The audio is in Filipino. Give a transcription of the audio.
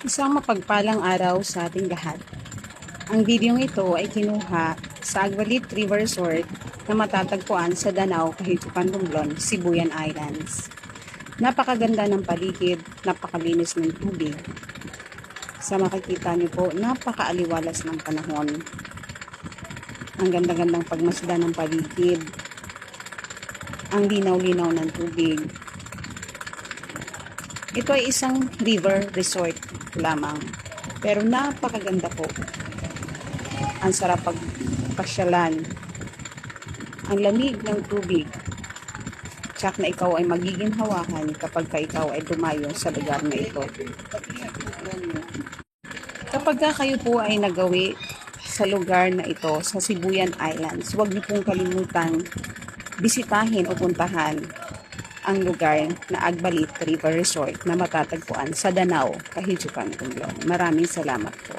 Isang mapagpalang araw sa ating lahat. Ang videong ito ay kinuha sa Agwalit River Resort na matatagpuan sa Danao, Kahitupan, Romblon, Sibuyan Islands. Napakaganda ng paligid, napakalinis ng tubig. Sa makikita niyo po, napakaaliwalas ng panahon. Ang ganda-gandang pagmasdan ng paligid. Ang linaw-linaw ng tubig. Ito ay isang river resort lamang. Pero napakaganda po. Ang sarap pagpasyalan. Ang lamig ng tubig. Tsak na ikaw ay magiging hawakan kapag ikaw ay dumayo sa lugar na ito. Kapag kayo po ay nagawi sa lugar na ito, sa Sibuyan Islands, huwag niyo pong kalimutang bisitahin o puntahan ang lugar na Agwalit River Resort na matatagpuan sa Danao, Kahitupan, Romblon. Maraming salamat po.